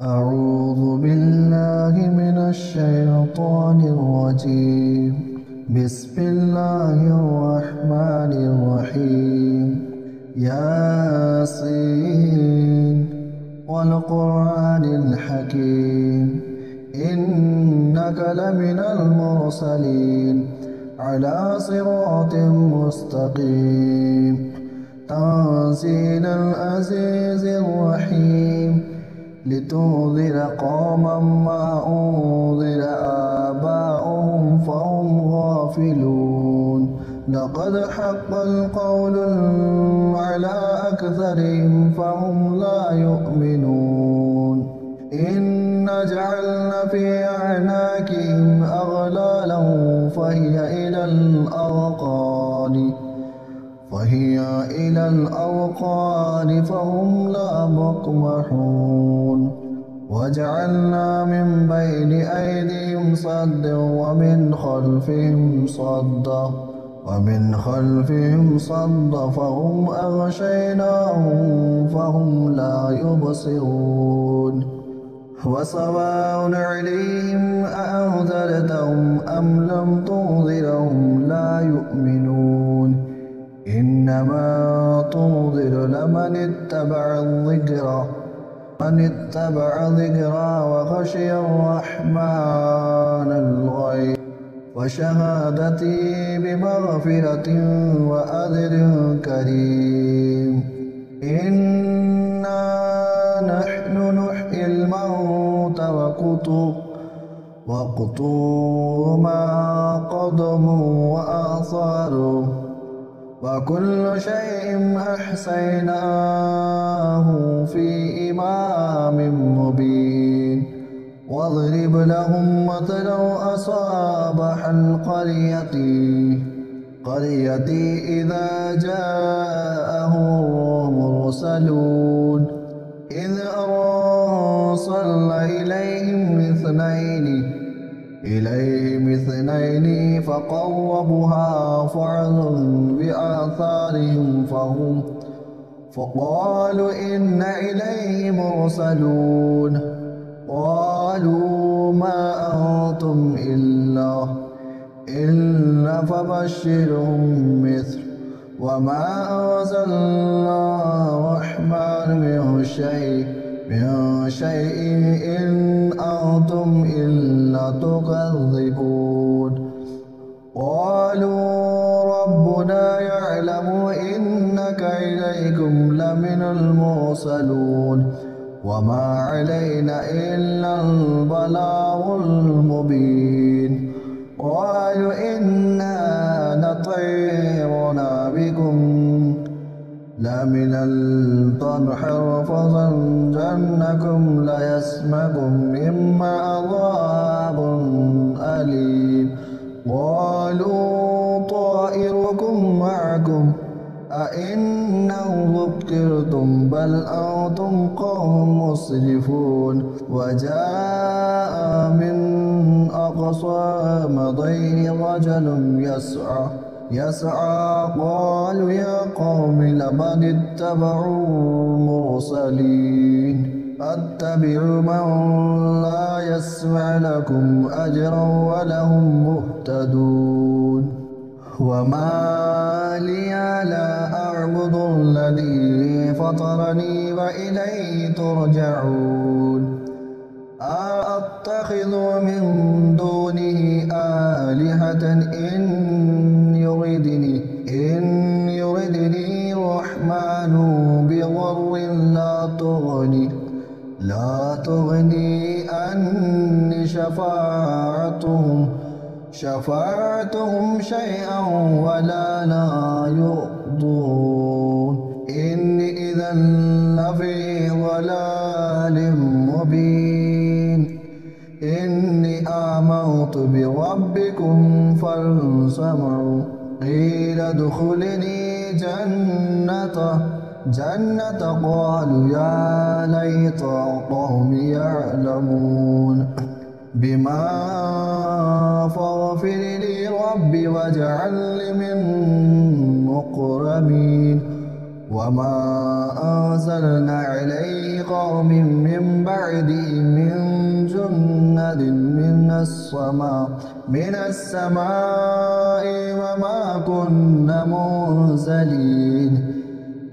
أعوذ بالله من الشيطان الرجيم. بسم الله الرحمن الرحيم. ياسين والقرآن الحكيم إنك لمن المرسلين على صراط مستقيم تنزيل العزيز الرحيم لتنذر قوما ما أنذر آباؤهم فهم غافلون لقد حق القول على أكثرهم فهم لا يؤمنون إنا جعلنا في أعناقهم أغلالا فهي إلى الأذقان فهم لا مقمحون وجعلنا من بين أيديهم صدا ومن خلفهم صدا فهم أغشيناهم فهم لا يبصرون وسواء عليهم أأنذرتهم أم لم تنذرهم لا يؤمنون إنما تنذر من اتبع الذكر وخشي الرحمن الغيب وشهادته بمغفرة وأجر كريم. إنا نحن نحيي الموتى وقطوع ما قدموا وآثاره وكل شيء أحصيناه في إمام مبين واضرب لهم مثلا أصحاب القرية إذا جاءهم المرسلون إذ أرسلنا إليهم اثنين فقربوها فعظم بآثارهم فقالوا إنا إليه مرسلون قالوا ما أنتم إلا فبشرهم مثل وما أنزلنا الرحمن من شيء إن أنتم إلا تكذبون قالوا ربنا يعلم إنك إليكم لمن المرسلون وما علينا إلا البلاغ المبين قالوا إنا نطيرنا بكم لمن الطرح فظننكم ليسمكم مما عذاب أليم قالوا طائركم معكم أئن ذكرتم بل أنتم قوم مسرفون وجاء من أقصى مضيق رجل يسعى قالوا يا قوم لقد اتبعوا المرسلين اتبعوا من لا يسمع لكم أجرا ولهم مهتدون وما لي لا أعبد الذي فطرني وإليه ترجعون أأتخذ من دونه آلهة إن يردني الرحمن بضر لا تغني عني شفاعتهم شيئا ولا لا يقضون إني إذا لفي ضلال مبين إني آمنت بربكم فاسمعوا قيل ادخلني جنة قالوا يا ليت قومي يعلمون بما فاغفر لي ربي واجعلني من مكرمين وما أرسلنا عليكم من بعده من جند من السماء وما كنا منزلين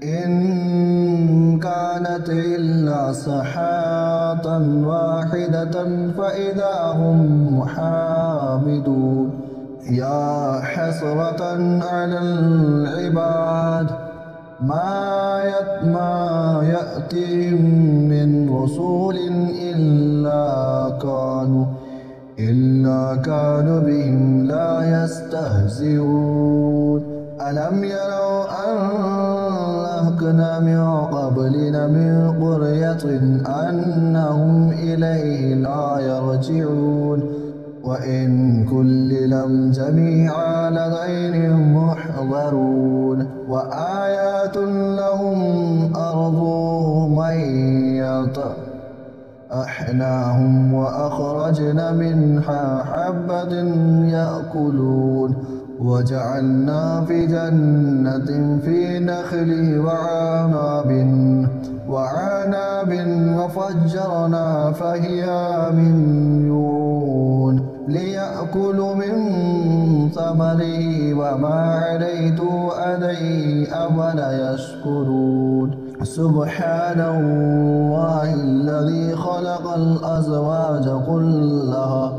إن كانت إلا صيحة واحدة فإذا هم حامدون يا حسرة على العباد ما يأتيهم من رسول إلا كانوا بهم لا يستهزئون ألم يروا أن أهلكنا من قبلنا من قرية أنهم إليه لا يرجعون وإن كلهم جميعا لدينا محضرون وآيات لهم أرضهم ميتة أحناهم وأخرجنا منها حبة يأكلون وجعلنا في جنة في نخل وعناب وفجرنا فيها من يعون ليأكلوا من ثمره وما عليتوا عليه أفلا يشكرون سبحان الله الذي خلق الأزواج كلها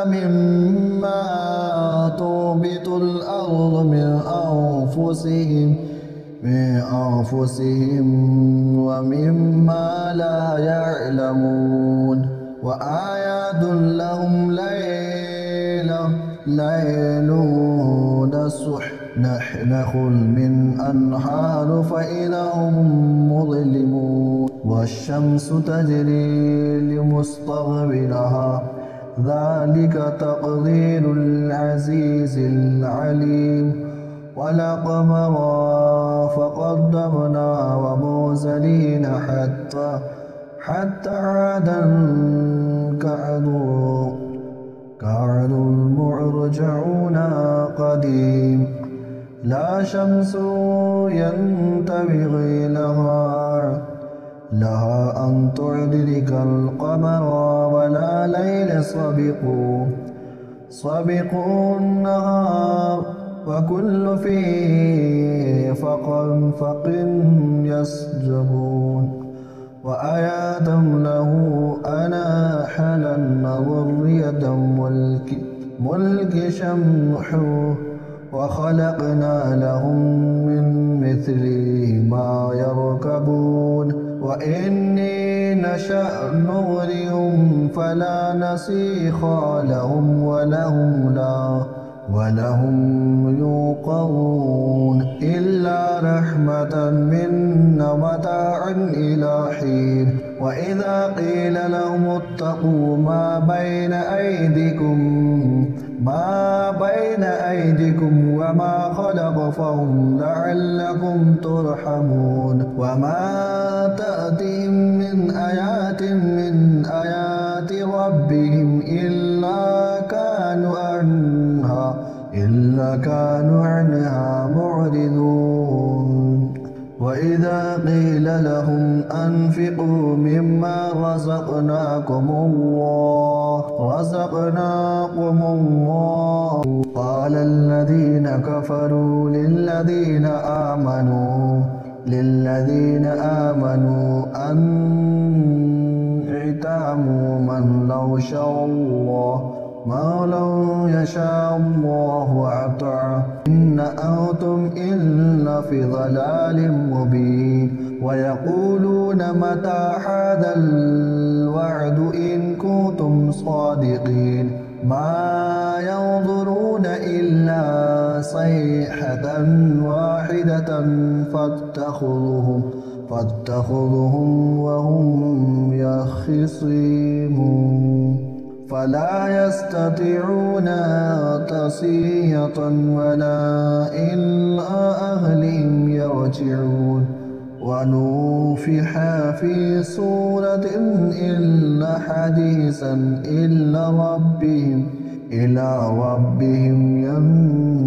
مما تنبت الأرض من أنفسهم ومما لا يعلمون وآيات لهم ليل نخل من أنهار فإذا هم مظلمون والشمس تجري لمستقر لها ذلك تقدير العزيز العليم والقمر فقدرناه وموزلين حتى عادا كعد المرجعون قديم لا شمس ينبغي لها أن تدرك القمر ولا ليل سابق النهار وكل في فق يسجبون وآيات له أنا حللنا ذرية ملك شمحه وخلقنا لهم من مثله ما يركبون وإني نشأ نغرهم فلا نسيخ لهم ولهم يوقظون إلا رحمة منا متاعا إلى حين وإذا قيل لهم اتقوا ما بين أيديكم وما خلق فهم لعلكم ترحمون وما تأتيهم من آيات ربهم إلا كانوا عنها معرضون وإذا قيل لهم أنفقوا مما رزقناكم الله قال الذين كفروا للذين آمنوا أنعتموا من لو يشاء الله أطاعه إن أنتم إلا في ضلال مبين ويقولون متى هذا الوعد إن كنتم صادقين ما ينظرون إلا صيحة واحدة فاتخذهم وهم يخصمون فلا يستطيعون تصية ولا إلى أهلهم يرجعون ونفخ في صورة إلا حديثا إلى ربهم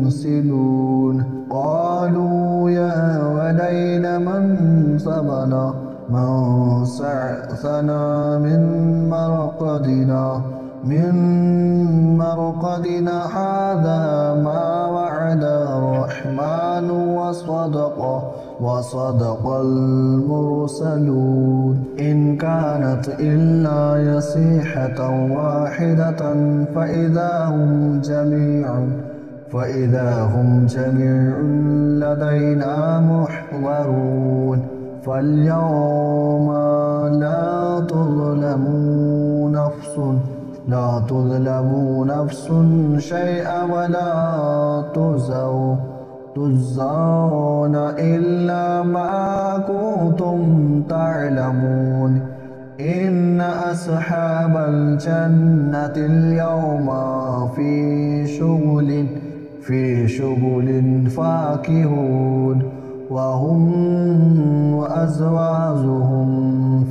ينسلون قالوا يا ولدينا من سبنا من سعثنا من مرقدنا هذا ما وعد الرحمن وصدق المرسلون إن كانت إلا يصيحة واحدة فإذا هم جميع لدينا محضرون فاليوم لا تظلم نفس شيئا ولا تجزون إلا ما كنتم تعلمون إن أصحاب الجنة اليوم في شغل فاكهون وهم وأزواجهم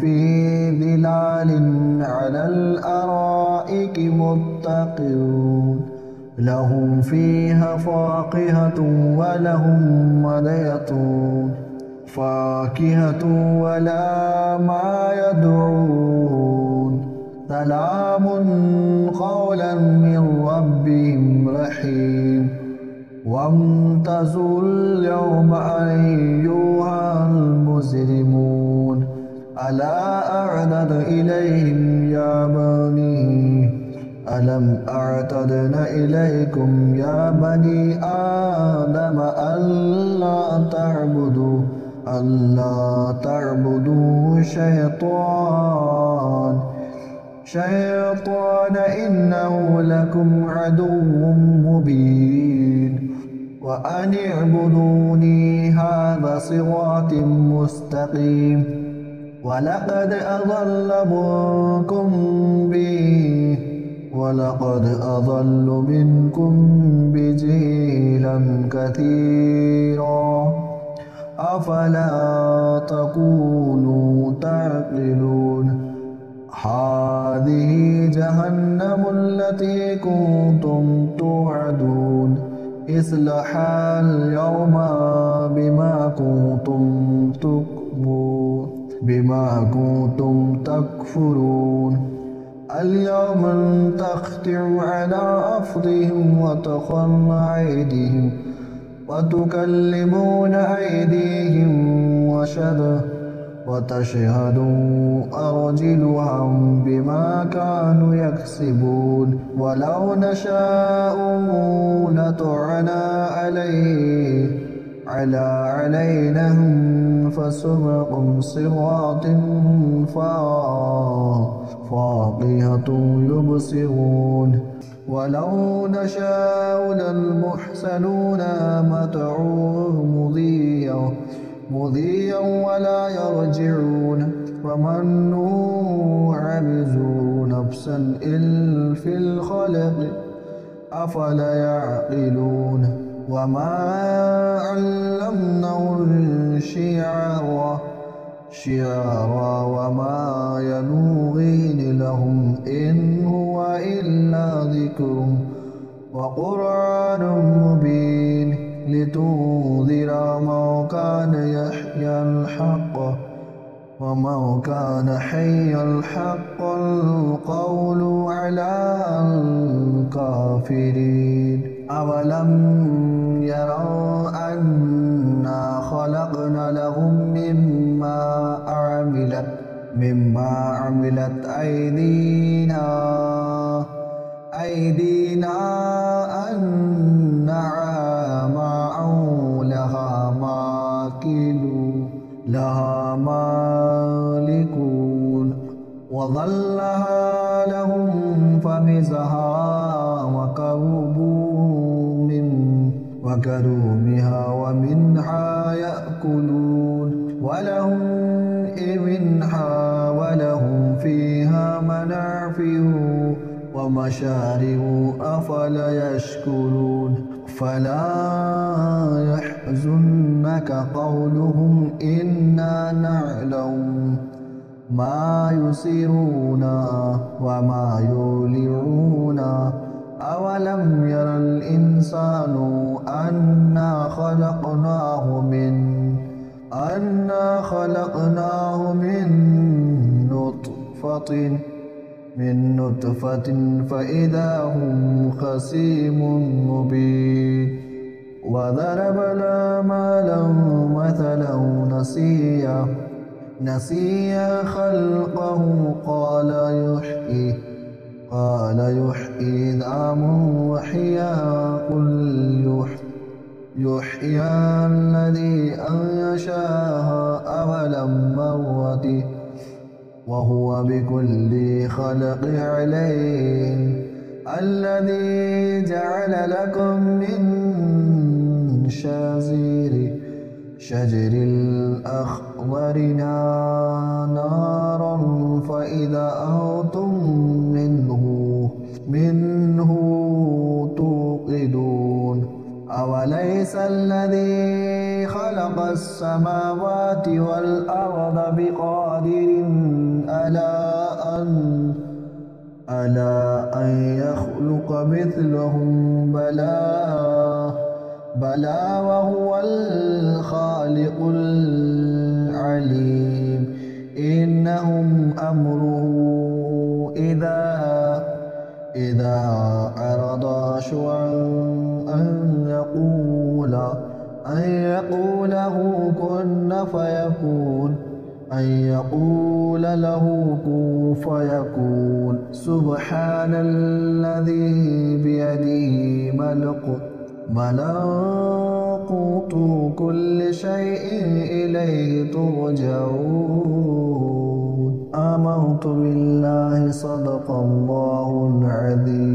في ظلال على الأرائك متكئون لهم فيها فاكهة ولا ما يدعون سلام قولا من ربهم رحيم وامتازوا اليوم أيها المجرمون ألم أعتدن إليكم يا بني آدم ألا تعبدوا شيطان إنه لكم عدو مبين وأن اعبدوني هذا صراط مستقيم ولقد أضل منكم بجيلا كثيرا أفلا تكونوا تعقلون هذه جهنم التي كنتم توعدون اصلها اليوم بما كنتم تكفرون اليوم تختم على أفضهم وتكلمون أيديهم وتشهد أرجلهم بما كانوا يكسبون ولو نشاء لطعنا عليهم فسبقوا صراط فاقهة يبصرون ولو نشاء للمحسنون متعوه مضيا ولا يرجعون ومن نعمز نفسا في الخلق أفلا يعقلون وما علمناه الشعر وما ينبغي لهم إن هو إلا ذكر وقرآن مبين لتنذر من كان يحيى الحق وما كان حي الحق القول على الكافرين أولم يروا أنا خلقنا لهم مما عملت أيدينا أنعاما لها مالكون وظلها لهم فمزها وكرومها ومنها يأكلون ولهم فيها منافع ومشارب أفلا يشكرون فلا يحزنك قولهم إنا نعلم ما يسرون وما يعلنون أولم ير الإنسان أنا خلقناه أنا خلقناه من نطفة فإذا هم خصيم مبين وضرب لنا مثلا نسيا خلقه قال يحيي العظام وهي قل يحيي الذي أنشأها أول مرة وهو بكل خلق عليم الذي جعل لكم من شجر الأخضر نارا فإذا أنتم منه توقدون أوليس الذي خلق السماوات والأرض بقادر ألا أن يخلق مثلهم بلى وهو الخالق العليم إنهم أمره إذا أراد شيئا أن يقول له كن فيكون سبحان الذي بيده ملكوت كل شيء إليه ترجعون آمنت بالله صدق الله العظيم.